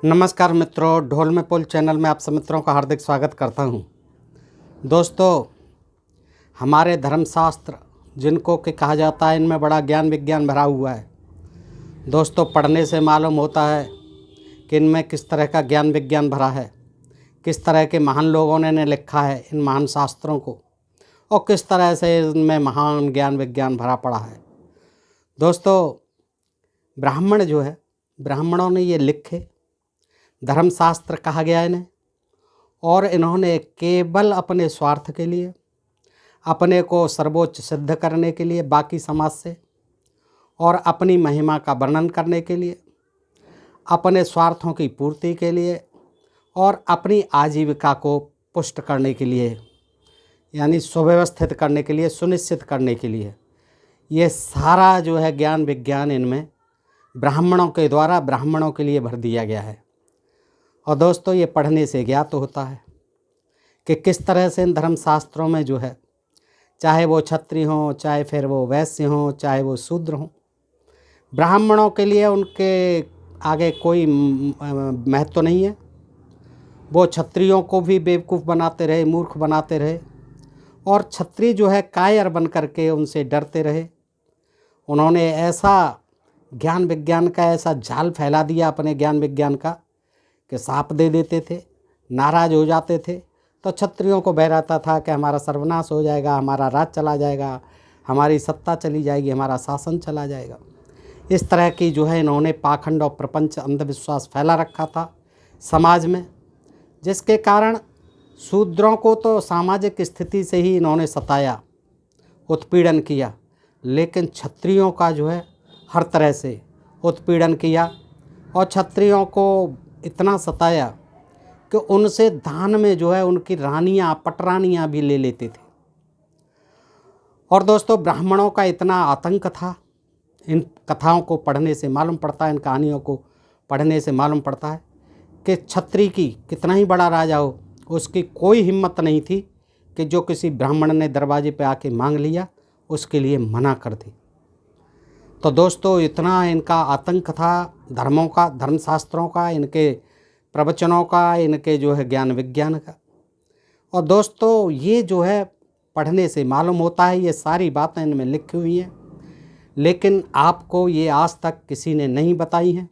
नमस्कार मित्रों, ढोल में पुल चैनल में आप सब मित्रों का हार्दिक स्वागत करता हूं। दोस्तों, हमारे धर्मशास्त्र जिनको कि कहा जाता है, इनमें बड़ा ज्ञान विज्ञान भरा हुआ है। दोस्तों, पढ़ने से मालूम होता है कि इनमें किस तरह का ज्ञान विज्ञान भरा है, किस तरह के महान लोगों ने लिखा है इन महान शास्त्रों को, और किस तरह से इनमें महान ज्ञान विज्ञान भरा पड़ा है। दोस्तों, ब्राह्मण जो है, ब्राह्मणों ने ये लिखे, धर्मशास्त्र कहा गया इन्हें, और इन्होंने केवल अपने स्वार्थ के लिए, अपने को सर्वोच्च सिद्ध करने के लिए बाकी समाज से, और अपनी महिमा का वर्णन करने के लिए, अपने स्वार्थों की पूर्ति के लिए, और अपनी आजीविका को पुष्ट करने के लिए, यानी सुव्यवस्थित करने के लिए, सुनिश्चित करने के लिए, ये सारा जो है ज्ञान विज्ञान इनमें ब्राह्मणों के द्वारा ब्राह्मणों के लिए भर दिया गया है। और दोस्तों, ये पढ़ने से ज्ञात होता है कि किस तरह से इन धर्मशास्त्रों में जो है, चाहे वो क्षत्रिय हों, चाहे फिर वो वैश्य हों, चाहे वो शूद्र हों, ब्राह्मणों के लिए उनके आगे कोई महत्व नहीं है। वो क्षत्रियों को भी बेवकूफ़ बनाते रहे, मूर्ख बनाते रहे, और क्षत्रिय जो है कायर बन करके उनसे डरते रहे। उन्होंने ऐसा ज्ञान विज्ञान का ऐसा जाल फैला दिया अपने ज्ञान विज्ञान का कि साप दे देते थे, नाराज़ हो जाते थे, तो क्षत्रियों को भय रहता था कि हमारा सर्वनाश हो जाएगा, हमारा राज चला जाएगा, हमारी सत्ता चली जाएगी, हमारा शासन चला जाएगा। इस तरह की जो है इन्होंने पाखंड और प्रपंच अंधविश्वास फैला रखा था समाज में, जिसके कारण शूद्रों को तो सामाजिक स्थिति से ही इन्होंने सताया, उत्पीड़न किया, लेकिन क्षत्रियों का जो है हर तरह से उत्पीड़न किया, और क्षत्रियों को इतना सताया कि उनसे दान में जो है उनकी रानियाँ, पटरानियाँ भी ले लेते थे। और दोस्तों, ब्राह्मणों का इतना आतंक था, इन कथाओं को पढ़ने से मालूम पड़ता है, इन कहानियों को पढ़ने से मालूम पड़ता है कि क्षत्रिय की कितना ही बड़ा राजा हो, उसकी कोई हिम्मत नहीं थी कि जो किसी ब्राह्मण ने दरवाजे पे आके मांग लिया उसके लिए मना कर दे। तो दोस्तों, इतना इनका आतंक था धर्मों का, धर्मशास्त्रों का, इनके प्रवचनों का, इनके जो है ज्ञान विज्ञान का। और दोस्तों, ये जो है पढ़ने से मालूम होता है, ये सारी बातें इनमें लिखी हुई हैं, लेकिन आपको ये आज तक किसी ने नहीं बताई हैं।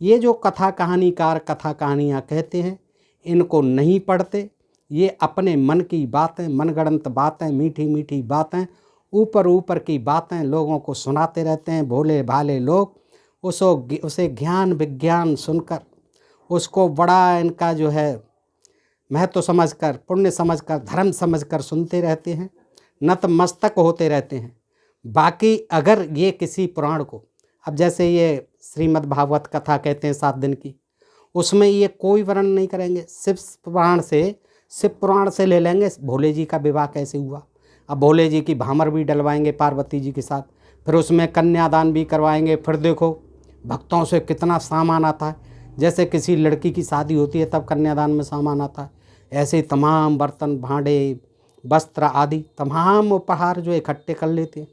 ये जो कथा कहानीकार कथा कहानियाँ कहते हैं, इनको नहीं पढ़ते। ये अपने मन की बातें, मनगढ़ंत बातें, मीठी मीठी बातें, ऊपर ऊपर की बातें लोगों को सुनाते रहते हैं। भोले भाले लोग उसे ज्ञान विज्ञान सुनकर उसको बड़ा इनका जो है महत्व समझकर, पुण्य समझकर, धर्म समझकर सुनते रहते हैं, नतमस्तक होते रहते हैं। बाकी अगर ये किसी पुराण को, अब जैसे ये श्रीमद् भागवत कथा कहते हैं 7 दिन की, उसमें ये कोई वर्णन नहीं करेंगे, शिव पुराण से ले लेंगे भोले जी का विवाह कैसे हुआ। अब भोले जी की भामर भी डलवाएंगे पार्वती जी के साथ, फिर उसमें कन्यादान भी करवाएंगे। फिर देखो भक्तों से कितना सामान आता है, जैसे किसी लड़की की शादी होती है तब कन्यादान में सामान आता है, ऐसे तमाम बर्तन, भांडे, वस्त्र आदि तमाम उपहार जो इकट्ठे कर लेते हैं।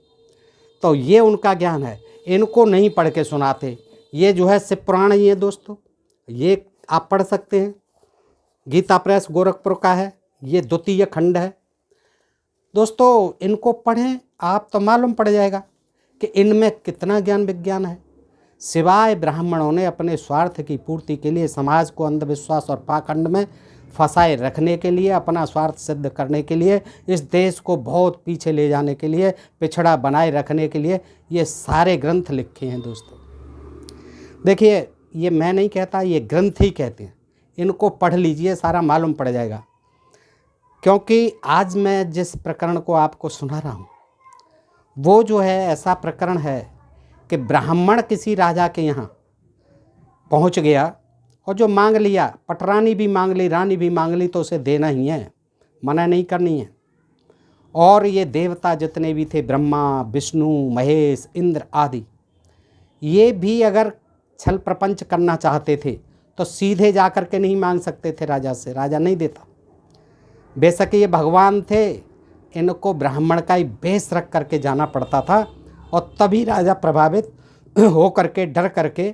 तो ये उनका ज्ञान है, इनको नहीं पढ़ के सुनाते। ये जो है शिव पुराण ही है दोस्तों, ये आप पढ़ सकते हैं, गीता प्रेस गोरखपुर का है, ये 2 खंड है। दोस्तों, इनको पढ़ें, आप तो मालूम पड़ जाएगा कि इनमें कितना ज्ञान विज्ञान है। सिवाय ब्राह्मणों ने अपने स्वार्थ की पूर्ति के लिए, समाज को अंधविश्वास और पाखंड में फंसाए रखने के लिए, अपना स्वार्थ सिद्ध करने के लिए, इस देश को बहुत पीछे ले जाने के लिए, पिछड़ा बनाए रखने के लिए ये सारे ग्रंथ लिखे हैं। दोस्तों देखिए, ये मैं नहीं कहता, ये ग्रंथ ही कहते हैं। इनको पढ़ लीजिए, सारा मालूम पड़ जाएगा। क्योंकि आज मैं जिस प्रकरण को आपको सुना रहा हूँ, वो जो है ऐसा प्रकरण है कि ब्राह्मण किसी राजा के यहाँ पहुँच गया और जो मांग लिया, पटरानी भी मांग ली, रानी भी मांग ली, तो उसे देना ही है, मना नहीं करनी है। और ये देवता जितने भी थे, ब्रह्मा, विष्णु, महेश, इंद्र आदि, ये भी अगर छल प्रपंच करना चाहते थे तो सीधे जा कर के नहीं मांग सकते थे राजा से, राजा नहीं देता। बेशक ये भगवान थे, इनको ब्राह्मण का ही वेश रख करके जाना पड़ता था, और तभी राजा प्रभावित हो करके, डर करके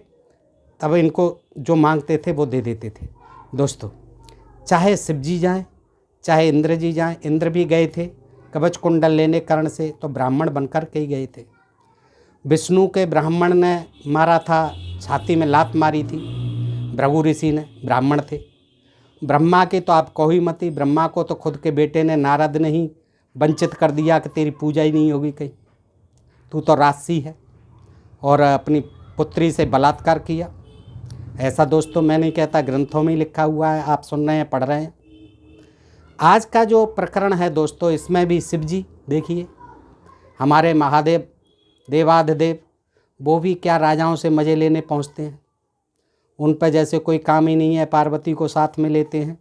तब इनको जो मांगते थे वो दे देते थे। दोस्तों, चाहे शिव जी जाएँ, चाहे इंद्र जी जाएँ, इंद्र भी गए थे कवच कुंडल लेने कर्ण से, तो ब्राह्मण बनकर के ही गए थे। विष्णु के ब्राह्मण ने मारा था, छाती में लात मारी थी भृगु ऋषि ने, ब्राह्मण थे। ब्रह्मा की तो आप कहो ही मत ही, ब्रह्मा को तो खुद के बेटे ने, नारद ने ही वंचित कर दिया कि तेरी पूजा ही नहीं होगी कहीं, तू तो राक्षसी है, और अपनी पुत्री से बलात्कार किया। ऐसा दोस्तों मैं नहीं कहता, ग्रंथों में ही लिखा हुआ है, आप सुन रहे हैं, पढ़ रहे हैं। आज का जो प्रकरण है दोस्तों, इसमें भी शिव जी देखिए, हमारे महादेव देवाधिदेव, वो भी क्या राजाओं से मज़े लेने पहुंचते हैं। उन पर जैसे कोई काम ही नहीं है, पार्वती को साथ में लेते हैं,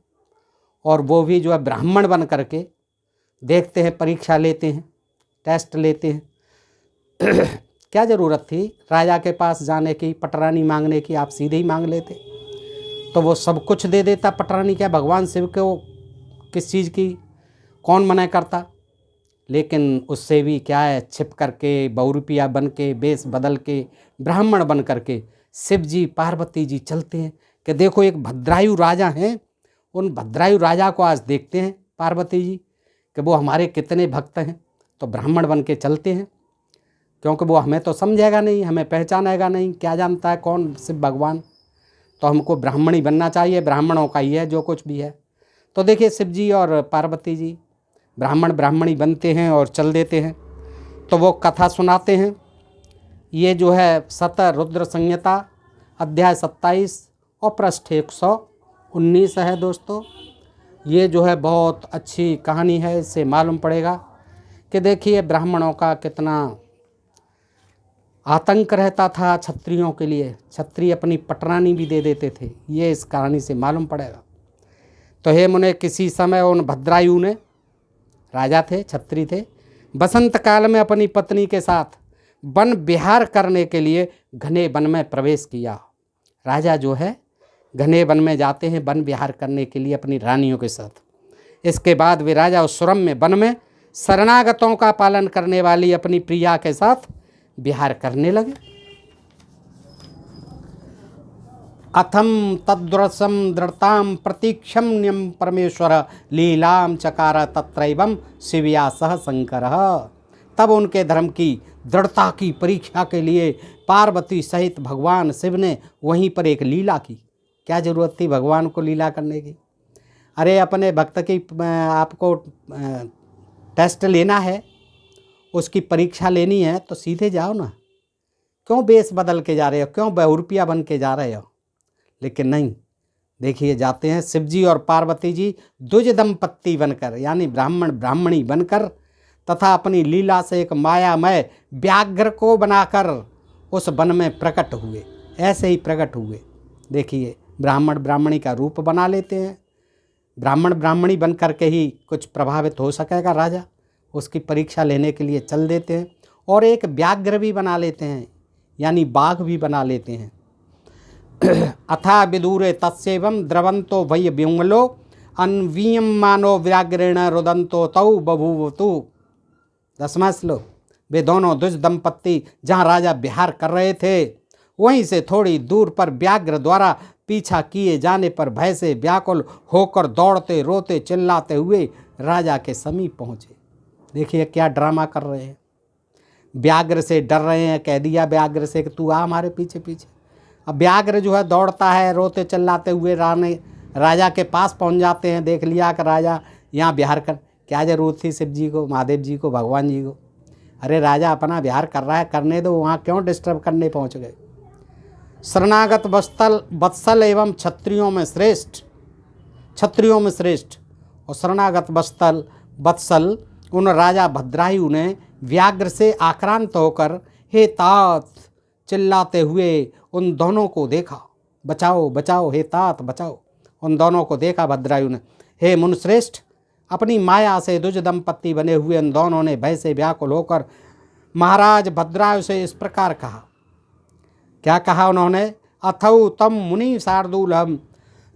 और वो भी जो है ब्राह्मण बन करके देखते हैं, परीक्षा लेते हैं, टेस्ट लेते हैं। क्या ज़रूरत थी राजा के पास जाने की, पटरानी मांगने की? आप सीधे ही मांग लेते तो वो सब कुछ दे देता। पटरानी क्या भगवान शिव को किस चीज़ की कौन मना करता? लेकिन उससे भी क्या है, छिप करके, बहुरूपिया बन के, वेश बदल के, ब्राह्मण बन करके शिव जी पार्वती जी चलते हैं कि देखो एक भद्रायु राजा हैं, उन भद्रायु राजा को आज देखते हैं पार्वती जी कि वो हमारे कितने भक्त हैं। तो ब्राह्मण बन के चलते हैं, क्योंकि वो हमें तो समझेगा नहीं, हमें पहचानेगा नहीं, क्या जानता है कौन शिव भगवान। तो हमको ब्राह्मण ही बनना चाहिए, ब्राह्मणों का ही है जो कुछ भी है। तो देखिए शिव जी और पार्वती जी ब्राह्मण ही बनते हैं और चल देते हैं। तो वो कथा सुनाते हैं। ये जो है सत रुद्र संहिता अध्याय 27 और पृष्ठ 119 है दोस्तों। ये जो है बहुत अच्छी कहानी है, इससे मालूम पड़ेगा कि देखिए ब्राह्मणों का कितना आतंक रहता था क्षत्रियों के लिए, क्षत्रिय अपनी पटरानी भी दे देते थे, ये इस कहानी से मालूम पड़ेगा। तो हे मुने, किसी समय उन भद्रायु ने, राजा थे, क्षत्रिय थे, बसंत काल में अपनी पत्नी के साथ वन विहार करने के लिए घने वन में प्रवेश किया। राजा जो है घने वन में जाते हैं वन विहार करने के लिए अपनी रानियों के साथ। इसके बाद वे राजा उस सुरम्य वन में शरणागतों का पालन करने वाली अपनी प्रिया के साथ विहार करने लगे। अथम तद्रसम दृढ़ताम प्रतीक्षम्यम परमेश्वर लीलाम चकार तत्रैवम शिवया सह शंकर। तब उनके धर्म की दृढ़ता की परीक्षा के लिए पार्वती सहित भगवान शिव ने वहीं पर एक लीला की। क्या ज़रूरत थी भगवान को लीला करने की? अरे अपने भक्त की आपको टेस्ट लेना है, उसकी परीक्षा लेनी है तो सीधे जाओ ना, क्यों बेस बदल के जा रहे हो, क्यों बहुरूपिया बन के जा रहे हो? लेकिन नहीं, देखिए जाते हैं शिव जी और पार्वती जी द्विज दंपत्ति बनकर, यानी ब्राह्मण ब्राह्मणी बनकर, तथा अपनी लीला से एक मायामय व्याघ्र को बनाकर उस वन में प्रकट हुए। ऐसे ही प्रकट हुए। देखिए ब्राह्मण ब्राह्मणी का रूप बना लेते हैं, ब्राह्मण ब्राह्मणी बन कर के ही कुछ प्रभावित हो सकेगा राजा, उसकी परीक्षा लेने के लिए चल देते हैं, और एक व्याघ्र भी बना लेते हैं, यानी बाघ भी बना लेते हैं। अथा विदूरे तस्येवं द्रवंतो वै व्युंगलो अन्वीयम मानो व्याघ्रेण रुदंतो तौ बभूवतु। 10वां श्लोक। वे दोनों द्विज दंपत्ति जहाँ राजा विहार कर रहे थे, वहीं से थोड़ी दूर पर व्याघ्र द्वारा पीछा किए जाने पर भय से व्याकुल होकर दौड़ते रोते चिल्लाते हुए राजा के समीप पहुँचे। देखिए क्या ड्रामा कर रहे हैं, व्याघ्र से डर रहे हैं, कह दिया व्याघ्र से कि तू आ हमारे पीछे पीछे। अब व्याघ्र जो है दौड़ता है, रोते चिल्लाते हुए राजा के पास पहुंच जाते हैं। देख लिया कि राजा यहाँ विहार कर, क्या जरूरत थी शिव जी को, महादेव जी को, भगवान जी को? अरे राजा अपना विहार कर रहा है, करने दो, वहाँ क्यों डिस्टर्ब करने पहुँच गए? शरणागत वत्सल एवं क्षत्रियों में श्रेष्ठ, क्षत्रियों में श्रेष्ठ और शरणागत वत्सल उन राजा भद्रायु ने व्याघ्र से आक्रांत होकर हे तात चिल्लाते हुए उन दोनों को देखा। बचाओ बचाओ, हे तात बचाओ। उन दोनों को देखा भद्रायु ने। हे मुनिश्रेष्ठ, अपनी माया से द्विज दंपत्ति बने हुए उन दोनों ने भय से व्याकुल होकर महाराज भद्रायु से इस प्रकार कहा। क्या कहा उन्होंने? अथौ तम मुनि शार्दूलम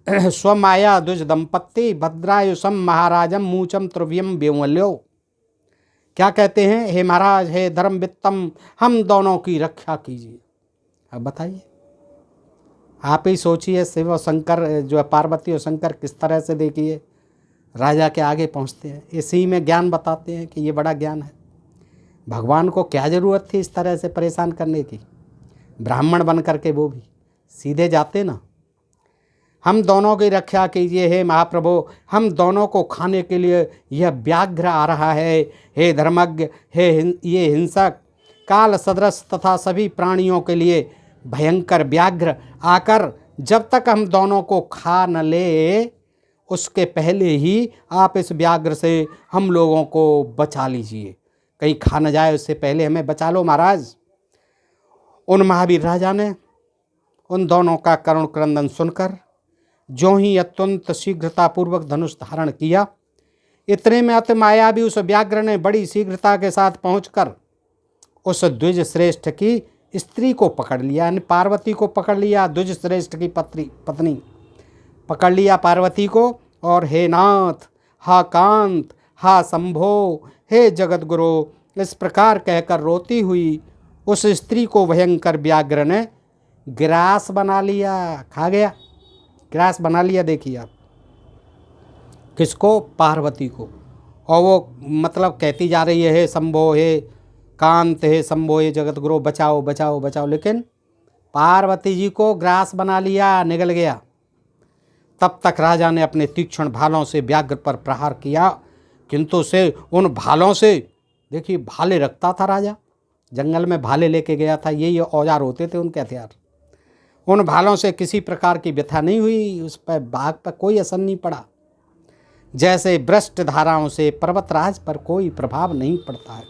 स्वमाया द्विज दंपत्ति भद्रायु सम महाराजम मूचम त्रिव्यम व्योमल्यो। क्या कहते हैं? हे महाराज, हे धर्मवित्तम, हम दोनों की रक्षा कीजिए। अब बताइए, आप ही सोचिए, शिव और शंकर जो है, पार्वती और शंकर किस तरह से देखिए राजा के आगे पहुंचते हैं, इसी में ज्ञान बताते हैं कि ये बड़ा ज्ञान है। भगवान को क्या ज़रूरत थी इस तरह से परेशान करने की। ब्राह्मण बन करके वो भी सीधे जाते ना, हम दोनों की रक्षा कीजिए हे महाप्रभु, हम दोनों को खाने के लिए यह व्याघ्र आ रहा है, हे धर्मज्ञ, ये हिंसक काल सदृश तथा सभी प्राणियों के लिए भयंकर व्याघ्र आकर जब तक हम दोनों को खा न ले, उसके पहले ही आप इस व्याघ्र से हम लोगों को बचा लीजिए, कहीं खा न जाए, उससे पहले हमें बचा लो महाराज। उन महावीर राजा ने उन दोनों का करुण क्रंदन सुनकर जो ही अत्यंत शीघ्रतापूर्वक धनुष धारण किया, इतने में अति मायावी उस व्याघ्र ने बड़ी शीघ्रता के साथ पहुंचकर उस द्विज श्रेष्ठ की स्त्री को पकड़ लिया, यानी पार्वती को पकड़ लिया, द्विज श्रेष्ठ की पत्नी पकड़ लिया पार्वती को, और हे नाथ, हा कांत, हा शंभो, हे जगत गुरु, इस प्रकार कहकर रोती हुई उस स्त्री को भयंकर व्याघ्र ने ग्रास बना लिया, खा गया, ग्रास बना लिया। देखिए आप, किसको? पार्वती को। और वो मतलब कहती जा रही है, हे शंभो, हे कांत, हे शंभो, हे जगत गुरु, बचाओ बचाओ बचाओ, लेकिन पार्वती जी को ग्रास बना लिया, निगल गया। तब तक राजा ने अपने तीक्ष्ण भालों से व्याघ्र पर प्रहार किया, किंतु उसे उन भालों से, देखिए भाले रखता था राजा, जंगल में भाले लेके गया था, ये औजार होते थे उनके हथियार। उन भालों से किसी प्रकार की व्यथा नहीं हुई, उस पर बाघ पर कोई असर नहीं पड़ा। जैसे भ्रष्ट धाराओं से पर्वतराज पर कोई प्रभाव नहीं पड़ता है,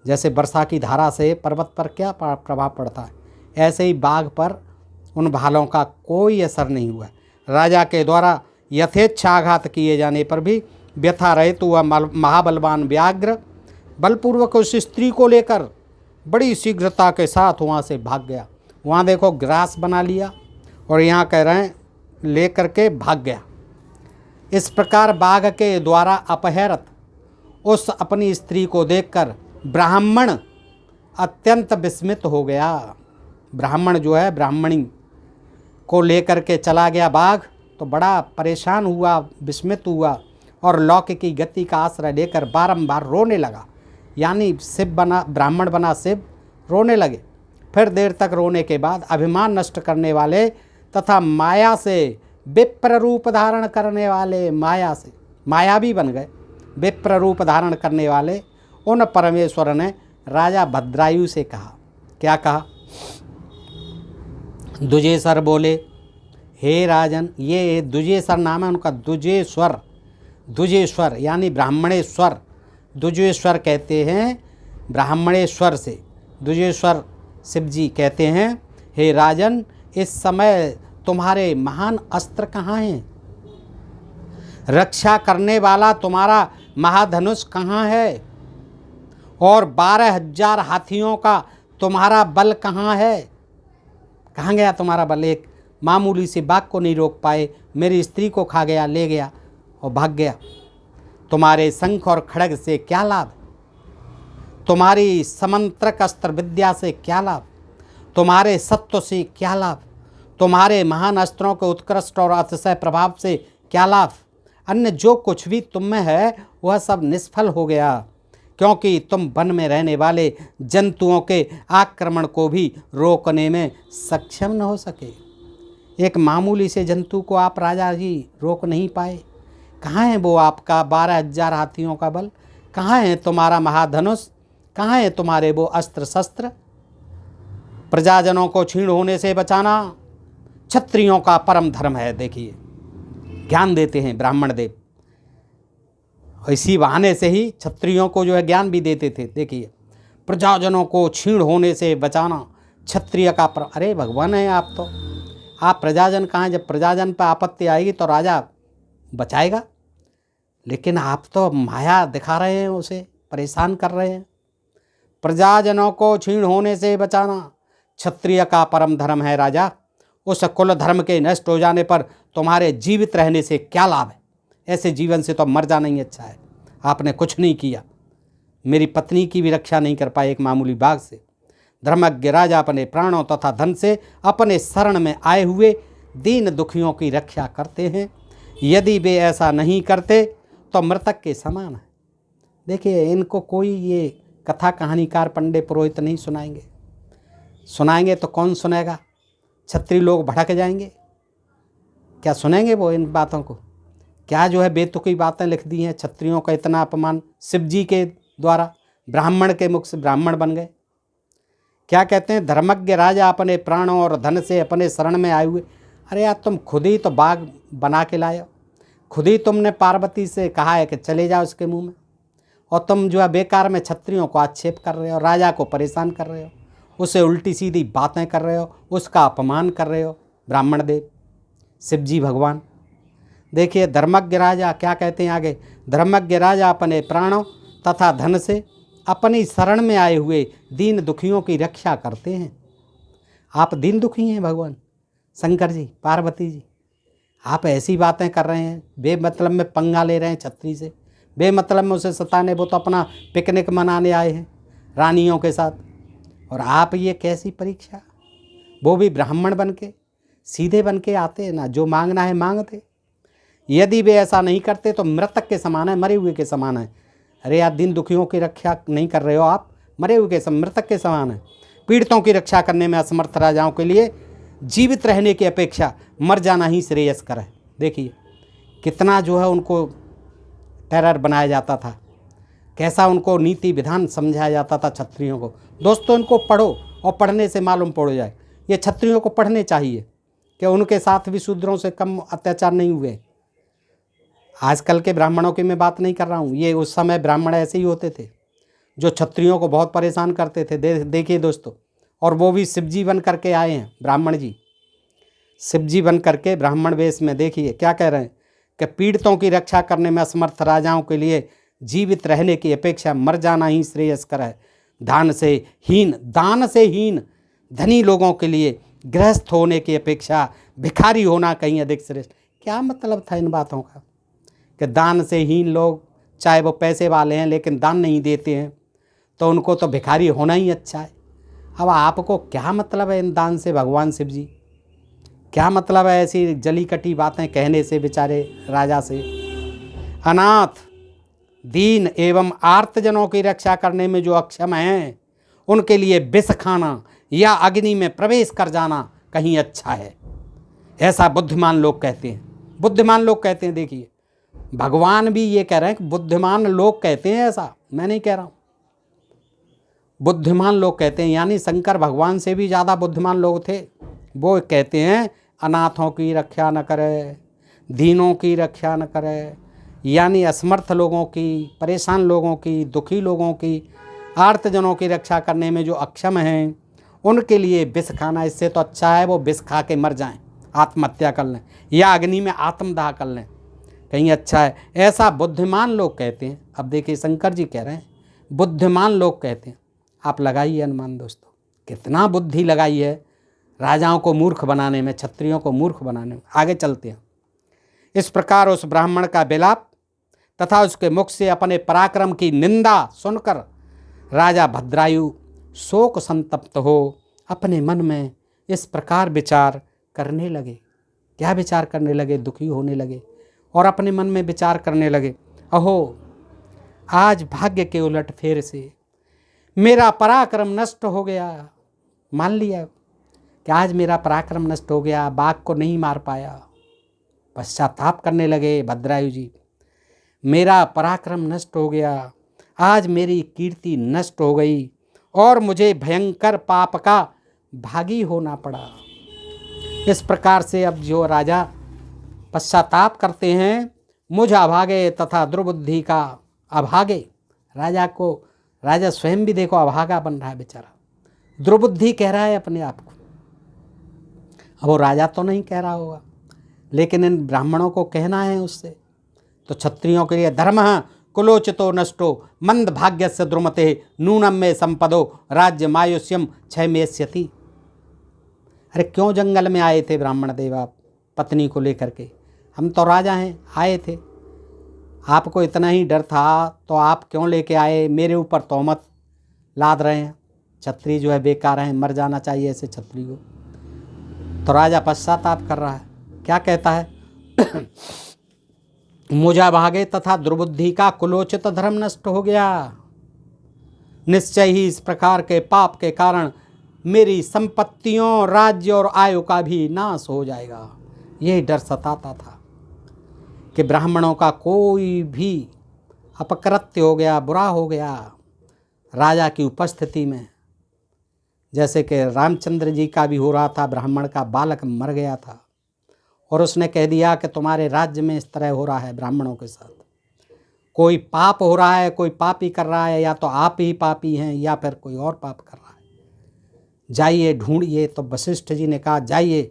जैसे वर्षा की धारा से पर्वत पर क्या प्रभाव पड़ता है, ऐसे ही बाघ पर उन भालों का कोई असर नहीं हुआ। राजा के द्वारा यथेच्छाघात किए जाने पर भी व्यथा रहित हुआ महाबलवान व्याघ्र बलपूर्वक उस स्त्री को लेकर बड़ी शीघ्रता के साथ वहाँ से भाग गया। वहाँ देखो ग्रास बना लिया, और यहाँ कह रहे हैं लेकर के भाग गया। इस प्रकार बाघ के द्वारा अपहृत उस अपनी स्त्री को देखकर ब्राह्मण अत्यंत विस्मित हो गया। ब्राह्मण जो है, ब्राह्मणी को लेकर के चला गया बाघ, तो बड़ा परेशान हुआ, विस्मित हुआ, और लौकिक की गति का आश्रय लेकर बारंबार रोने लगा। यानी शिव बना, ब्राह्मण बना शिव, रोने लगे। फिर देर तक रोने के बाद अभिमान नष्ट करने वाले तथा माया से विप्र रूप धारण करने वाले, माया से मायावी बन गए, विप्र रूप धारण करने वाले उन परमेश्वर ने राजा भद्रायु से कहा, क्या कहा? दुजेश्वर बोले, हे राजन, ये दुजेश्वर नाम है उनका, दुजेश्वर, दुजेश्वर यानी ब्राह्मणेश्वर, दुजेश्वर कहते हैं ब्राह्मणेश्वर से, दुजेश्वर शिव जी कहते हैं, हे राजन, इस समय तुम्हारे महान अस्त्र कहाँ हैं? रक्षा करने वाला तुम्हारा महाधनुष कहाँ है? और 12,000 हाथियों का तुम्हारा बल कहाँ है? कहाँ गया तुम्हारा बल? एक मामूली से बाघ को नहीं रोक पाए, मेरी स्त्री को खा गया, ले गया और भाग गया। तुम्हारे शंख और खड्ग से क्या लाभ? तुम्हारी समंत्रक अस्त्र विद्या से क्या लाभ? तुम्हारे सत्व से क्या लाभ? तुम्हारे महान अस्त्रों के उत्कृष्ट और अतिशय प्रभाव से क्या लाभ? अन्य जो कुछ भी तुम में है वह सब निष्फल हो गया, क्योंकि तुम वन में रहने वाले जंतुओं के आक्रमण को भी रोकने में सक्षम न हो सके। एक मामूली से जंतु को आप राजा जी रोक नहीं पाए। कहाँ है वो आपका 12,000 हाथियों का बल? कहाँ है तुम्हारा महाधनुष? कहाँ है तुम्हारे वो अस्त्र शस्त्र? प्रजाजनों को छीण होने से बचाना क्षत्रियों का परम धर्म है। देखिए, ज्ञान देते हैं ब्राह्मण देव, इसी बहाने से ही क्षत्रियों को जो है ज्ञान भी देते थे। देखिए, प्रजाजनों को छीण होने से बचाना क्षत्रिय का अरे भगवान है आप तो, आप प्रजाजन कहाँ? जब प्रजाजन पर आपत्ति आएगी तो राजा बचाएगा, लेकिन आप तो माया दिखा रहे हैं, उसे परेशान कर रहे हैं। प्रजाजनों को छीण होने से बचाना क्षत्रिय का परम धर्म है राजा। उस कुल धर्म के नष्ट हो जाने पर तुम्हारे जीवित रहने से क्या लाभ है? ऐसे जीवन से तो मर जाना ही अच्छा है। आपने कुछ नहीं किया, मेरी पत्नी की भी रक्षा नहीं कर पाए एक मामूली बाघ से। धर्मज्ञ राजा अपने प्राणों तथा धन से अपने शरण में आए हुए दीन दुखियों की रक्षा करते हैं। यदि वे ऐसा नहीं करते तो मृतक के समान है। देखिए, इनको कोई ये कथा कहानीकार पंडित पुरोहित नहीं सुनाएंगे। सुनाएंगे तो कौन सुनेगा? क्षत्रिय लोग भड़क जाएंगे। क्या सुनेंगे वो इन बातों को? क्या जो है बेतुकी बातें लिख दी हैं। क्षत्रियों का इतना अपमान शिव जी के द्वारा, ब्राह्मण के मुख से ब्राह्मण बन गए। क्या कहते हैं? धर्मज्ञ राजा अपने प्राणों और धन से अपने शरण में आए हुए। अरे यार, तुम खुद ही तो बाग बना के लाए हो। खुद ही तुमने पार्वती से कहा है कि चले जाओ उसके मुंह में, और तुम जो है बेकार में क्षत्रियों को आक्षेप कर रहे हो, राजा को परेशान कर रहे हो, उसे उल्टी सीधी बातें कर रहे हो, उसका अपमान कर रहे हो। ब्राह्मण देव, शिव जी भगवान। देखिए, धर्मज्ञ राजा क्या कहते हैं आगे? धर्मज्ञ राजा अपने प्राणों तथा धन से अपनी शरण में आए हुए दीन दुखियों की रक्षा करते हैं। आप दीन दुखी हैं भगवान शंकर जी, पार्वती जी। आप ऐसी बातें कर रहे हैं, बेमतलब में पंगा ले रहे हैं छत्री से, बेमतलब में उसे सताने। वो तो अपना पिकनिक मनाने आए हैं रानियों के साथ, और आप ये कैसी परीक्षा? वो भी ब्राह्मण बन के, सीधे बन के आते हैं ना, जो मांगना है मांगते। यदि वे ऐसा नहीं करते तो मृतक के समान है, मरे हुए के समान है। अरे यार, दीन दुखियों की रक्षा नहीं कर रहे हो आप, मरे हुए के मृतक के समान है। पीड़ितों की रक्षा करने में असमर्थ राजाओं के लिए जीवित रहने की अपेक्षा मर जाना ही श्रेयस्कर है। देखिए कितना जो है उनको टेरर बनाया जाता था, कैसा उनको नीति विधान समझाया जाता था क्षत्रियों को। दोस्तों, इनको पढ़ो और पढ़ने से मालूम पड़ जाए। ये क्षत्रियों को पढ़ने चाहिए कि उनके साथ भी शूद्रों से कम अत्याचार नहीं हुए। आजकल के ब्राह्मणों की मैं बात नहीं कर रहा हूँ, ये उस समय ब्राह्मण ऐसे ही होते थे जो क्षत्रियों को बहुत परेशान करते थे। देखिए दोस्तों, और वो भी शिवजी बन करके आए हैं, ब्राह्मण जी शिवजी बन करके ब्राह्मण वेश में। देखिए क्या कह रहे हैं कि पीड़ितों की रक्षा करने में असमर्थ राजाओं के लिए जीवित रहने की अपेक्षा मर जाना ही श्रेयस्कर है। दान से हीन धनी लोगों के लिए गृहस्थ होने की अपेक्षा भिखारी होना कहीं अधिक श्रेष्ठ। क्या मतलब था इन बातों का कि दान से हीन लोग, चाहे वो पैसे वाले हैं लेकिन दान नहीं देते हैं, तो उनको तो भिखारी होना ही अच्छा है। अब आपको क्या मतलब है इन दान से? भगवान शिव जी, क्या मतलब है ऐसी जली कटी बातें कहने से बेचारे राजा से? अनाथ, दीन एवं आर्तजनों की रक्षा करने में जो अक्षम हैं, उनके लिए विष खाना या अग्नि में प्रवेश कर जाना कहीं अच्छा है, ऐसा बुद्धिमान लोग कहते हैं। बुद्धिमान लोग कहते हैं। देखिए, भगवान भी ये कह रहे हैं कि बुद्धिमान लोग कहते हैं, ऐसा मैं नहीं कह रहा हूँ। बुद्धिमान लोग कहते हैं, यानी शंकर भगवान से भी ज़्यादा बुद्धिमान लोग थे। वो कहते हैं अनाथों की रक्षा न करे, दीनों की रक्षा न करे, यानी असमर्थ लोगों की, परेशान लोगों की, दुखी लोगों की, आर्तजनों की रक्षा करने में जो अक्षम हैं, उनके लिए विष खाना, इससे तो अच्छा है वो विष खा के मर जाएं, आत्महत्या कर लें या अग्नि में आत्मदाह कर लें, कहीं अच्छा है, ऐसा बुद्धिमान लोग कहते हैं। अब देखिए शंकर जी कह रहे हैं बुद्धिमान लोग कहते हैं। आप लगाइए अनुमान दोस्तों, कितना बुद्धि लगाई है राजाओं को मूर्ख बनाने में, क्षत्रियों को मूर्ख बनाने में। आगे चलते हैं। इस प्रकार उस ब्राह्मण का विलाप तथा उसके मुख से अपने पराक्रम की निंदा सुनकर राजा भद्रायु शोक संतप्त हो अपने मन में इस प्रकार विचार करने लगे। क्या विचार करने लगे? दुखी होने लगे और अपने मन में विचार करने लगे, अहो आज भाग्य के उलट फेर से मेरा पराक्रम नष्ट हो गया। मान लिया कि आज मेरा पराक्रम नष्ट हो गया, बाघ को नहीं मार पाया। पश्चाताप करने लगे भद्रायु जी, मेरा पराक्रम नष्ट हो गया, आज मेरी कीर्ति नष्ट हो गई और मुझे भयंकर पाप का भागी होना पड़ा। इस प्रकार से अब जो राजा पश्चाताप करते हैं, मुझ अभागे तथा दुर्बुद्धि का अभागे, राजा स्वयं भी देखो अभागा बन रहा है बेचारा, दुर्बुद्धि कह रहा है अपने आप को। अब वो राजा तो नहीं कह रहा होगा, लेकिन इन ब्राह्मणों को कहना है उससे। तो क्षत्रियों के लिए धर्म कुलोचितो नष्टो मंद भाग्यस्य द्रुमते नूनम में संपदो राज्य मायुष्यम क्षयमेष्यति। अरे क्यों जंगल में आए थे ब्राह्मण देव आप पत्नी को लेकर के? हम तो राजा हैं, आए थे, आपको इतना ही डर था तो आप क्यों लेके आए? मेरे ऊपर तोहमत लाद रहे हैं छत्री जो है बेकार है, मर जाना चाहिए ऐसे छत्री को। तो राजा पश्चाताप कर रहा है, क्या कहता है? मुझा भागे तथा दुर्बुद्धि का कुलोचित धर्म नष्ट हो गया। निश्चय ही इस प्रकार के पाप के कारण मेरी संपत्तियों, राज्य और आयु का भी नाश हो जाएगा। यही डर सताता था कि ब्राह्मणों का कोई भी अपकृत्य हो गया, बुरा हो गया राजा की उपस्थिति में, जैसे कि रामचंद्र जी का भी हो रहा था। ब्राह्मण का बालक मर गया था और उसने कह दिया कि तुम्हारे राज्य में इस तरह हो रहा है, ब्राह्मणों के साथ कोई पाप हो रहा है, कोई पापी कर रहा है, या तो आप ही पापी हैं या फिर कोई और पाप कर रहा है, जाइए ढूंढिए। तो वशिष्ठ जी ने कहा जाइए,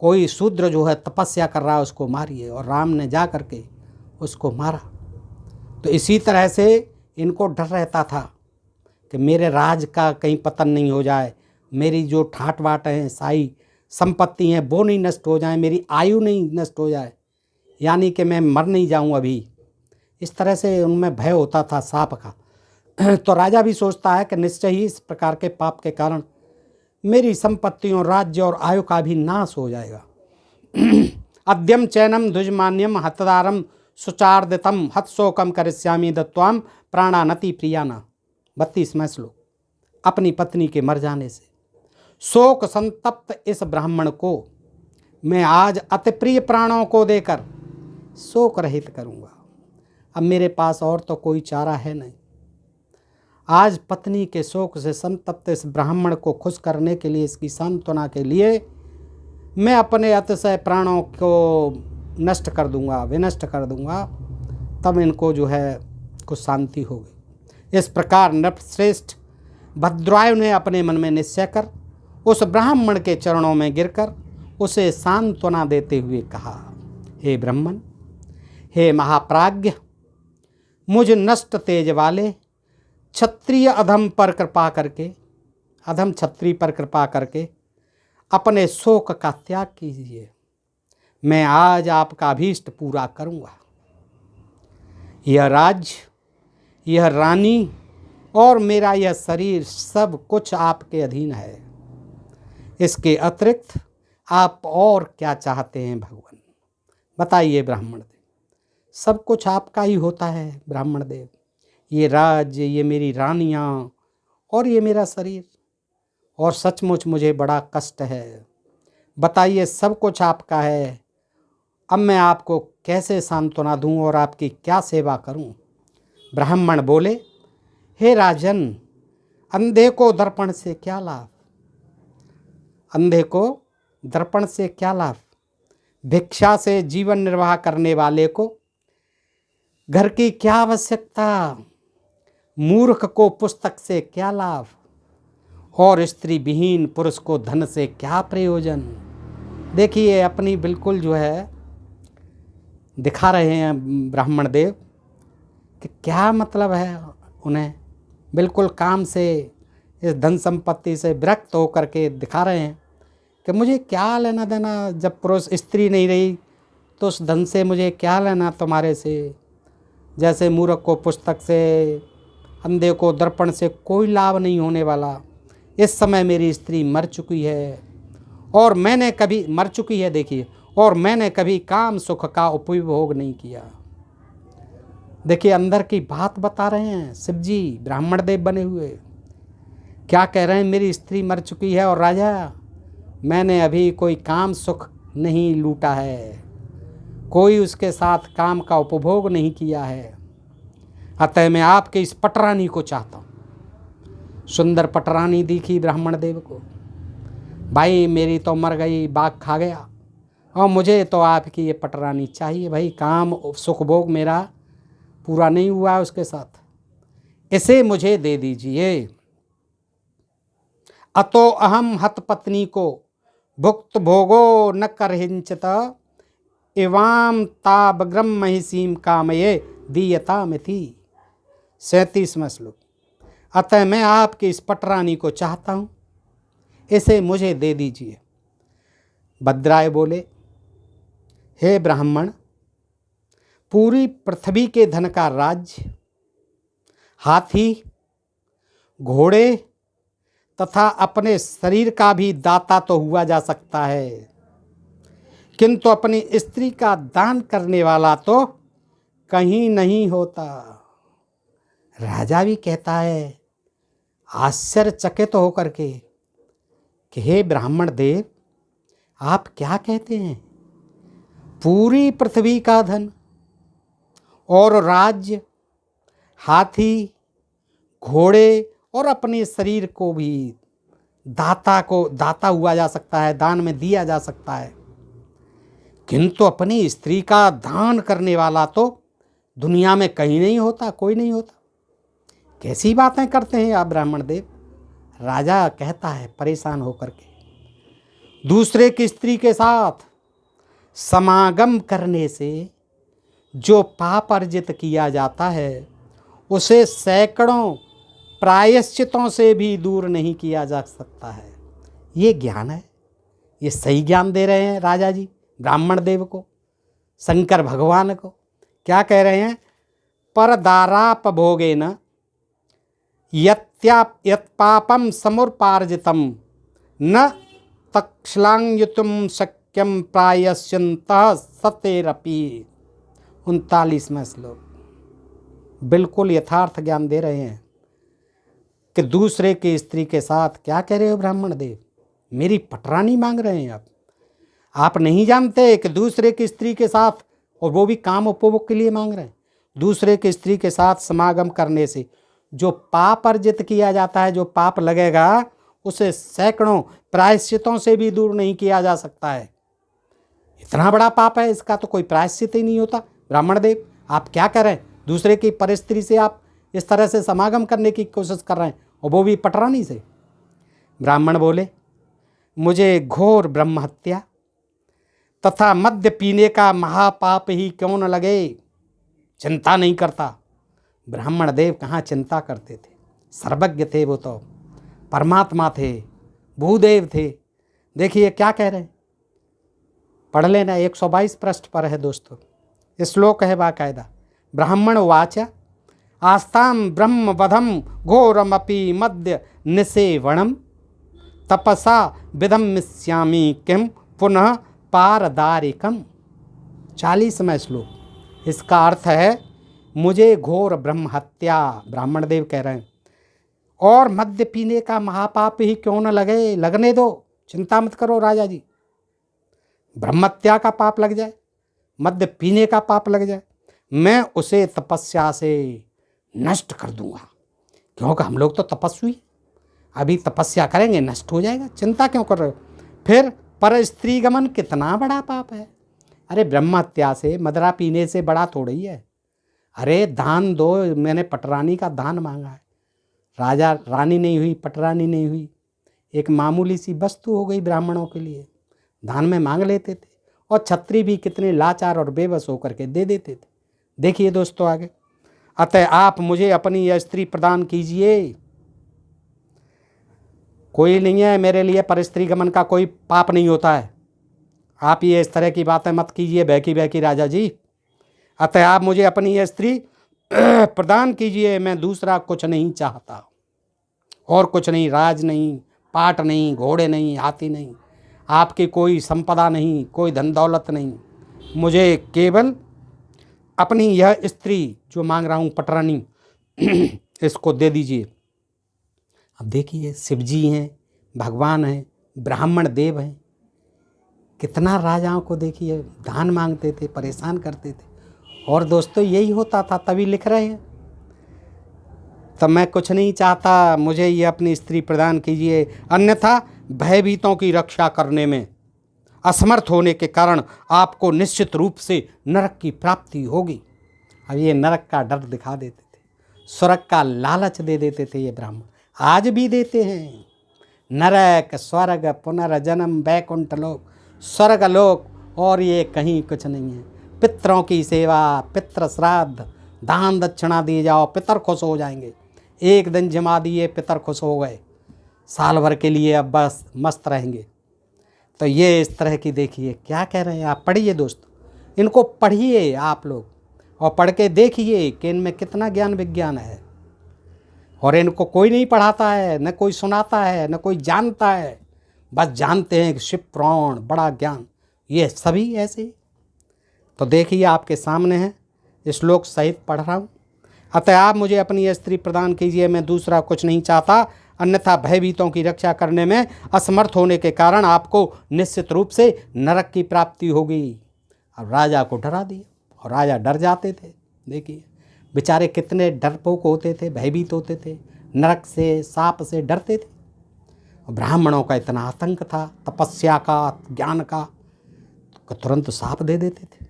कोई शूद्र जो है तपस्या कर रहा है उसको मारिए। और राम ने जा करके उसको मारा। तो इसी तरह से इनको डर रहता था कि मेरे राज का कहीं पतन नहीं हो जाए, मेरी जो ठाट बाट है, साई संपत्ति हैं वो नहीं नष्ट हो जाए, मेरी आयु नहीं नष्ट हो जाए, यानी कि मैं मर नहीं जाऊं अभी। इस तरह से उनमें भय होता था सांप का। तो राजा भी सोचता है कि निश्चय ही इस प्रकार के पाप के कारण मेरी संपत्तियों, राज्य और आयु का भी नाश हो जाएगा। अद्यम चैनम द्विजमान्यम हतदारम सुचार्दितम हतशोकम करिष्यामि दत्वाम प्राणानति प्रियाना। 32वां श्लोक। अपनी पत्नी के मर जाने से शोक संतप्त इस ब्राह्मण को मैं आज अति प्रिय प्राणों को देकर शोक रहित करूंगा। अब मेरे पास और तो कोई चारा है नहीं। आज पत्नी के शोक से संतप्त इस ब्राह्मण को खुश करने के लिए, इसकी सांत्वना के लिए मैं अपने अतिशय प्राणों को नष्ट कर दूंगा, विनष्ट कर दूंगा, तब इनको जो है कुछ शांति होगी। इस प्रकार नृपश्रेष्ठ भद्रायु ने अपने मन में निश्चय कर उस ब्राह्मण के चरणों में गिरकर उसे सांत्वना देते हुए कहा, हे ब्राह्मण, हे महाप्राज्ञ, मुझ नष्ट तेज वाले क्षत्रिय अधम पर कृपा करके, अधम क्षत्रिय पर कृपा करके अपने शोक का त्याग कीजिए। मैं आज आपका अभीष्ट पूरा करूंगा। यह राज्य, यह रानी और मेरा यह शरीर सब कुछ आपके अधीन है। इसके अतिरिक्त आप और क्या चाहते हैं भगवान? बताइए ब्राह्मण देव। सब कुछ आपका ही होता है ब्राह्मण देव। ये राज्य, ये मेरी रानियाँ और ये मेरा शरीर, और सचमुच मुझे बड़ा कष्ट है। बताइए, सब कुछ आपका है, अब मैं आपको कैसे सांत्वना दूं और आपकी क्या सेवा करूं? ब्राह्मण बोले, हे राजन, अंधे को दर्पण से क्या लाभ? अंधे को दर्पण से क्या लाभ? भिक्षा से जीवन निर्वाह करने वाले को घर की क्या आवश्यकता? मूर्ख को पुस्तक से क्या लाभ? और स्त्री विहीन पुरुष को धन से क्या प्रयोजन? देखिए, अपनी बिल्कुल जो है दिखा रहे हैं ब्राह्मण देव कि क्या मतलब है उन्हें। बिल्कुल काम से, इस धन संपत्ति से विरक्त होकर के दिखा रहे हैं कि मुझे क्या लेना देना। जब पुरुष स्त्री नहीं रही तो उस धन से मुझे क्या लेना तुम्हारे से। जैसे मूर्ख को पुस्तक से, अंधे को दर्पण से कोई लाभ नहीं होने वाला। इस समय मेरी स्त्री मर चुकी है और मैंने कभी मर चुकी है, देखिए, और मैंने कभी काम सुख का उपभोग नहीं किया। देखिए, अंदर की बात बता रहे हैं शिव जी, ब्राह्मण देव बने हुए। क्या कह रहे हैं? मेरी स्त्री मर चुकी है और राजा, मैंने अभी कोई काम सुख नहीं लूटा है, कोई उसके साथ काम का उपभोग नहीं किया है। अतः मैं आपके इस पटरानी को चाहता हूँ। सुंदर पटरानी दिखी ब्राह्मण देव को। भाई, मेरी तो मर गई, बाघ खा गया, और मुझे तो आपकी ये पटरानी चाहिए। भाई, काम सुख भोग मेरा पूरा नहीं हुआ है उसके साथ, इसे मुझे दे दीजिए। अतो अहम हत पत्नी को भुक्त भोगो न करहिंचित एवाम ताबग्रम महिषीम कामये दीयता मिथि। 37वां श्लोक। अतः मैं आपकी इस पटरानी को चाहता हूँ, इसे मुझे दे दीजिए। भद्राय बोले, हे ब्राह्मण, पूरी पृथ्वी के धन का राज्य, हाथी, घोड़े, तथा अपने शरीर का भी दाता तो हुआ जा सकता है, किंतु अपनी स्त्री का दान करने वाला तो कहीं नहीं होता। राजा भी कहता है आश्चर्यचकित होकर के कि हे ब्राह्मण देव, आप क्या कहते हैं? पूरी पृथ्वी का धन और राज्य, हाथी, घोड़े और अपने शरीर को भी दाता हुआ जा सकता है, दान में दिया जा सकता है, किंतु अपनी स्त्री का दान करने वाला तो दुनिया में कहीं नहीं होता, कोई नहीं होता। कैसी बातें करते हैं आप ब्राह्मण देव? राजा कहता है परेशान होकर के, दूसरे की स्त्री के साथ समागम करने से जो पाप अर्जित किया जाता है उसे सैकड़ों प्रायश्चितों से भी दूर नहीं किया जा सकता है। ये ज्ञान है, ये सही ज्ञान दे रहे हैं राजा जी ब्राह्मण देव को, शंकर भगवान को। क्या कह रहे हैं? परदारापभोगेन यत्पापम समुपार्जितम न तक्षलांयुतुम शक्यम प्रायश्चिन्तः सतेरपि। 39वां श्लोक बिल्कुल यथार्थ ज्ञान दे रहे हैं कि दूसरे की स्त्री के साथ, क्या कह रहे हो ब्राह्मण देव? मेरी पटरानी मांग रहे हैं आप नहीं जानते कि दूसरे की स्त्री के साथ, और वो भी काम उपभोग के लिए मांग रहे हैं, दूसरे की स्त्री के साथ समागम करने से जो पाप अर्जित किया जाता है, जो पाप लगेगा, उसे सैकड़ों प्रायश्चितों से भी दूर नहीं किया जा सकता है। इतना बड़ा पाप है, इसका तो कोई प्रायश्चित ही नहीं होता। ब्राह्मण देव, आप क्या कर रहे हैं? दूसरे की परस्त्री से आप इस तरह से समागम करने की कोशिश कर रहे हैं, और वो भी पटरानी से। ब्राह्मण बोले, मुझे घोर ब्रह्म हत्या तथा मद्य पीने का महापाप ही क्यों न लगे, चिंता नहीं करता। ब्राह्मण देव कहाँ चिंता करते थे, सर्वज्ञ थे, वो तो परमात्मा थे, भूदेव थे। देखिए क्या कह रहे हैं, पढ़ लेना, 122 पृष्ठ पर है दोस्तों, श्लोक है बाकायदा। ब्राह्मण वाच आस्ताम ब्रह्म वधम घोरमपि मद्य निसेवणम तपसा विदम्स्यामि किम पुनः पारदारिकम। 40वां श्लोक, इसका अर्थ है मुझे घोर ब्रह्म हत्या, ब्राह्मण देव कह रहे हैं, और मद्य पीने का महापाप ही क्यों न लगे, लगने दो, चिंता मत करो राजा जी। ब्रह्मत्या का पाप लग जाए, मद्य पीने का पाप लग जाए, मैं उसे तपस्या से नष्ट कर दूंगा, क्योंकि हम लोग तो तपस्वी, अभी तपस्या करेंगे नष्ट हो जाएगा, चिंता क्यों कर रहे हो? फिर पर स्त्री गमन कितना बड़ा पाप है? अरे ब्रह्मत्या से, मदरा पीने से बड़ा थोड़ा ही है। अरे दान दो, मैंने पटरानी का दान मांगा है, राजा रानी नहीं हुई, पटरानी नहीं हुई, एक मामूली सी वस्तु हो गई ब्राह्मणों के लिए, दान में मांग लेते थे, और छत्री भी कितने लाचार और बेबस होकर के दे देते थे। देखिए दोस्तों आगे, अतः आप मुझे अपनी यह स्त्री प्रदान कीजिए। कोई नहीं है मेरे लिए, पर स्त्री गमन का कोई पाप नहीं होता है, आप ये इस तरह की बातें मत कीजिए बहकी बहकी राजा जी। अतः आप मुझे अपनी यह स्त्री प्रदान कीजिए, मैं दूसरा कुछ नहीं चाहता, और कुछ नहीं, राज नहीं, पाट नहीं, घोड़े नहीं, हाथी नहीं, आपकी कोई संपदा नहीं, कोई धन दौलत नहीं, मुझे केवल अपनी यह स्त्री जो मांग रहा हूँ पटरानी इसको दे दीजिए। अब देखिए, शिव जी हैं, भगवान हैं, ब्राह्मण देव हैं, कितना राजाओं को देखिए दान मांगते थे, परेशान करते थे। और दोस्तों यही होता था, तभी लिख रहे हैं, तब मैं कुछ नहीं चाहता, मुझे ये अपनी स्त्री प्रदान कीजिए, अन्यथा भयभीतों की रक्षा करने में असमर्थ होने के कारण आपको निश्चित रूप से नरक की प्राप्ति होगी। अब ये नरक का डर दिखा देते थे, स्वर्ग का लालच दे देते थे ये ब्राह्मण, आज भी देते हैं। नरक, स्वर्ग, पुनर्जन्म, बैकुंठ लोक, स्वर्ग लोक, और ये कहीं कुछ नहीं है। पितरों की सेवा, पितृ श्राद्ध, दान दक्षिणा दिए जाओ, पितर खुश हो जाएंगे। एक दिन जमा दिए, पितर खुश हो गए, साल भर के लिए अब बस मस्त रहेंगे। तो ये इस तरह की, देखिए क्या कह रहे हैं, आप पढ़िए दोस्तों, इनको पढ़िए आप लोग, और पढ़ के देखिए कि इनमें कितना ज्ञान विज्ञान है। और इनको कोई नहीं पढ़ाता है, न कोई सुनाता है, न कोई जानता है, बस जानते हैं कि शिव पुराण बड़ा ज्ञान, ये सभी ऐसे ही। तो देखिए आपके सामने है, श्लोक सहित पढ़ रहा हूँ। अतः आप मुझे अपनी स्त्री प्रदान कीजिए, मैं दूसरा कुछ नहीं चाहता, अन्यथा भयभीतों की रक्षा करने में असमर्थ होने के कारण आपको निश्चित रूप से नरक की प्राप्ति होगी। अब राजा को डरा दिया और राजा डर जाते थे। देखिए बेचारे कितने डरपोक होते थे, भयभीत होते थे, नरक से, सांप से डरते थे। ब्राह्मणों का इतना आतंक था तपस्या का, ज्ञान का, तो तुरंत साप दे देते थे।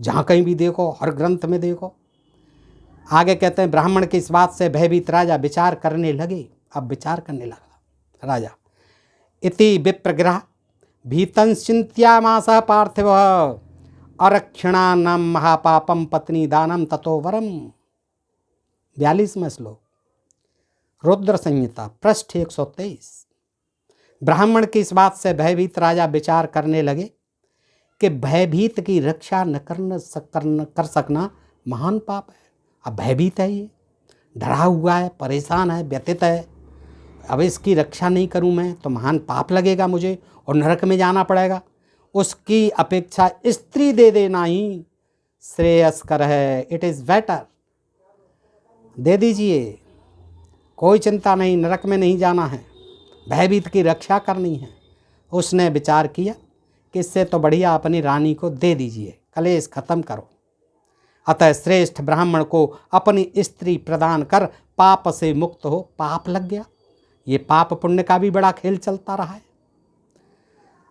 जहाँ कहीं भी देखो, हर ग्रंथ में देखो। आगे कहते हैं ब्राह्मण की इस बात से भयभीत राजा विचार करने लगे। अब विचार करने लगा राजा। इति विप्रग्रह भीतंश्चिंत्यामास पार्थिव अरक्षिणानां महापापम पत्नी दानम ततो वरम। 42वां श्लोक, रुद्र संहिता, पृष्ठ 123। ब्राह्मण की इस बात से भयभीत राजा विचार करने लगे कि भयभीत की रक्षा न कर सकना महान पाप है। अब भयभीत है, ये डरा हुआ है, परेशान है, व्यथित है। अब इसकी रक्षा नहीं करूं मैं तो महान पाप लगेगा मुझे और नरक में जाना पड़ेगा। उसकी अपेक्षा स्त्री दे देना ही श्रेयस्कर है। इट इज़ बेटर, दे दीजिए, कोई चिंता नहीं, नरक में नहीं जाना है, भयभीत की रक्षा करनी है। उसने विचार किया कि इससे तो बढ़िया अपनी रानी को दे दीजिए, कलेश खत्म करो। अतः श्रेष्ठ ब्राह्मण को अपनी स्त्री प्रदान कर पाप से मुक्त हो। पाप लग गया, ये पाप पुण्य का भी बड़ा खेल चलता रहा है।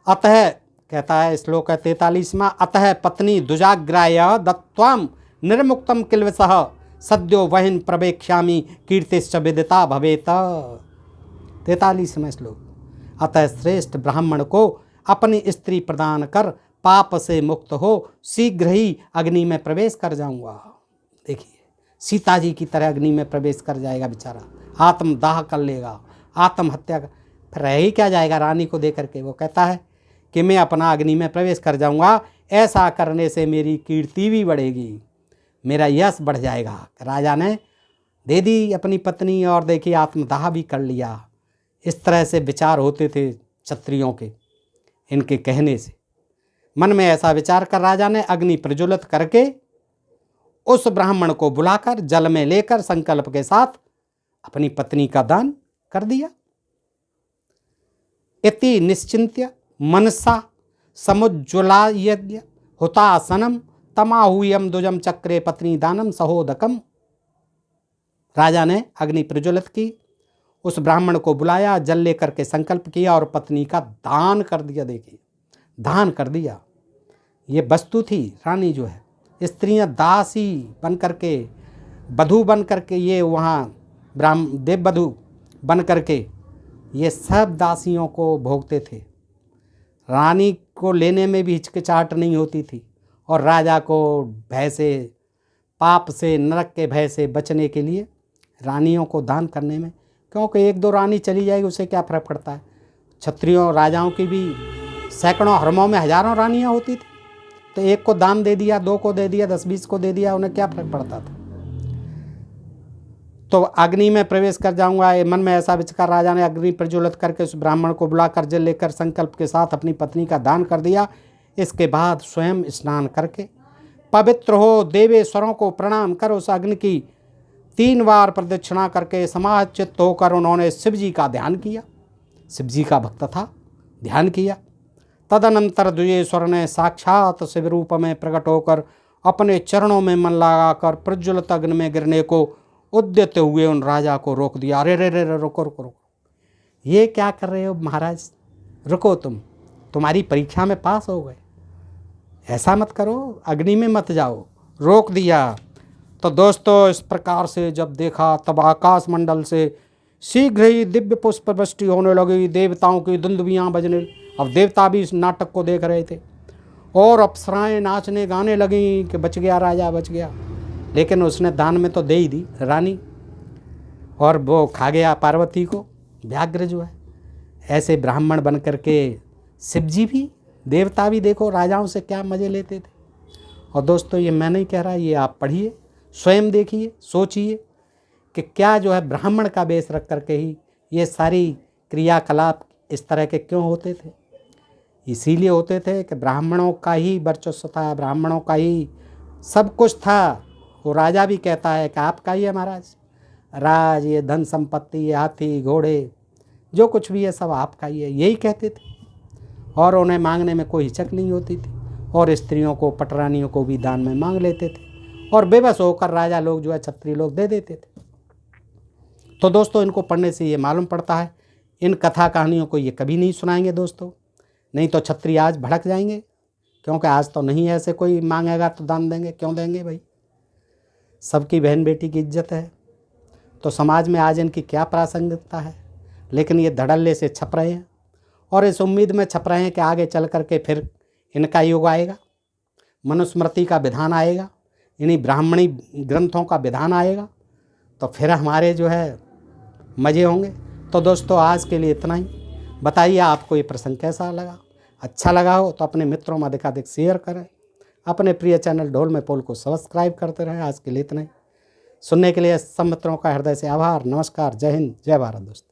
अतः कहता है श्लोक 43वां, अतः पत्नी दुजाग्राय दत्त्वाम निर्मुक्तम किल्वसः सद्यो वहिन प्रवेक्ष्यामि कीर्तिश्च विदिता भवेत। 43वां श्लोक, अतः श्रेष्ठ ब्राह्मण को अपनी स्त्री प्रदान कर पाप से मुक्त हो शीघ्र ही अग्नि में प्रवेश कर जाऊंगा। देखिए सीता जी की तरह अग्नि में प्रवेश कर जाएगा बेचारा, आत्मदाह कर लेगा, आत्महत्या कर, फिर रह ही क्या जाएगा रानी को दे करके। वो कहता है कि मैं अपना अग्नि में प्रवेश कर जाऊंगा, ऐसा करने से मेरी कीर्ति भी बढ़ेगी, मेरा यश बढ़ जाएगा। राजा ने दे दी अपनी पत्नी और देखिए आत्मदाह भी कर लिया। इस तरह से विचार होते थे क्षत्रियों के, इनके कहने से। मन में ऐसा विचार कर राजा ने अग्नि प्रज्वलित करके उस ब्राह्मण को बुलाकर जल में लेकर संकल्प के साथ अपनी पत्नी का दान कर दिया। इति निश्चिंत्य मनसा समुज्ज्वलायज्ञ हुतासनम तमाहुयम दुजम चक्रे पत्नी दानम सहोदकम। राजा ने अग्नि प्रज्वलित की, उस ब्राह्मण को बुलाया, जल लेकर के संकल्प किया और पत्नी का दान कर दिया। देखिए दान कर दिया। ये वस्तु थी रानी जो है, स्त्रियां दासी बन करके, वधू बन करके, ये वहाँ देव वधू बन करके ये सब दासियों को भोगते थे। रानी को लेने में भी हिचकिचाहट नहीं होती थी और राजा को भय से, पाप से, नरक के भय से बचने के लिए रानियों को दान करने में, क्योंकि एक दो रानी चली जाएगी उससे क्या फ़र्क पड़ता है। क्षत्रियों राजाओं की भी सैकड़ों हरमों में हजारों रानियां होती थी, तो एक को दान दे दिया, दो को दे दिया, 10-20 को दे दिया, उन्हें क्या फ़र्क पड़ता था। तो अग्नि में प्रवेश कर जाऊंगा, मन में ऐसा विचार राजा ने अग्नि प्रज्वलित करके उस ब्राह्मण को बुलाकर जल लेकर संकल्प के साथ अपनी पत्नी का दान कर दिया। इसके बाद स्वयं स्नान करके पवित्र हो देवेश्वरों को प्रणाम कर उस अग्नि की 3 बार प्रदक्षिणा करके समाचित होकर उन्होंने शिव जी का ध्यान किया। शिव जी का भक्त था, ध्यान किया। तदनंतर द्विजेश्वर ने साक्षात शिव रूप में प्रकट होकर अपने चरणों में मन लगाकर प्रज्वलित अग्नि में गिरने को उद्यत हुए उन राजा को रोक दिया। अरे रे रे रे, रुको रुको रुको, ये क्या कर रहे हो महाराज, रुको, तुम्हारी परीक्षा में पास हो गए, ऐसा मत करो, अग्नि में मत जाओ, रोक दिया। तो दोस्तों इस प्रकार से जब देखा तब आकाश मंडल से शीघ्र ही दिव्य पुष्प वृष्टि होने लगी, देवताओं की दुंदुभियाँ बजने। अब देवता भी इस नाटक को देख रहे थे और अप्सराएं नाचने गाने लगीं कि बच गया राजा, बच गया। लेकिन उसने दान में तो दे ही दी रानी, और वो खा गया पार्वती को, व्याघ्र जो है। ऐसे ब्राह्मण बन करके शिव जी भी, देवता भी देखो राजाओं से क्या मज़े लेते थे। और दोस्तों ये मैं नहीं कह रहा, ये आप पढ़िए, स्वयं देखिए, सोचिए कि क्या जो है ब्राह्मण का वेश रख करके ही ये सारी क्रियाकलाप इस तरह के क्यों होते थे? इसीलिए होते थे कि ब्राह्मणों का ही वर्चस्व था, ब्राह्मणों का ही सब कुछ था। वो राजा भी कहता है कि आपका ही है महाराज, राज, ये धन संपत्ति, ये हाथी घोड़े जो कुछ भी है सब आपका ही है, यही कहते थे। और उन्हें मांगने में कोई हिचक नहीं होती थी, और स्त्रियों को, पटरानियों को भी दान में मांग लेते थे, और बेबस होकर राजा लोग जो है, क्षत्रिय लोग दे देते थे। तो दोस्तों, इनको पढ़ने से ये मालूम पड़ता है, इन कथा कहानियों को ये कभी नहीं सुनाएंगे दोस्तों, नहीं तो क्षत्रिय आज भड़क जाएंगे, क्योंकि आज तो नहीं ऐसे कोई मांगेगा तो दान देंगे, क्यों देंगे भाई? सबकी बहन बेटी की इज्जत है, तो समाज में आज इनकी क्या प्रासंगिकता है? लेकिन ये धड़ल्ले से छप रहे हैं, और इस उम्मीद में छप रहे हैं कि आगे चल करके फिर इनका युग आएगा, मनुस्मृति का विधान आएगा, इन्हीं ब्राह्मणी ग्रंथों का विधान आएगा, तो फिर हमारे जो है मज़े होंगे। तो दोस्तों, आज के लिए इतना ही। बताइए आपको ये प्रसंग कैसा लगा? अच्छा लगा हो तो अपने मित्रों में अधिकाधिक शेयर करें, अपने प्रिय चैनल ढोल में पोल को सब्सक्राइब करते रहें। आज के लिए इतना ही। सुनने के लिए सब मित्रों का हृदय से आभार। नमस्कार, जय हिंद, जय भारत दोस्तों।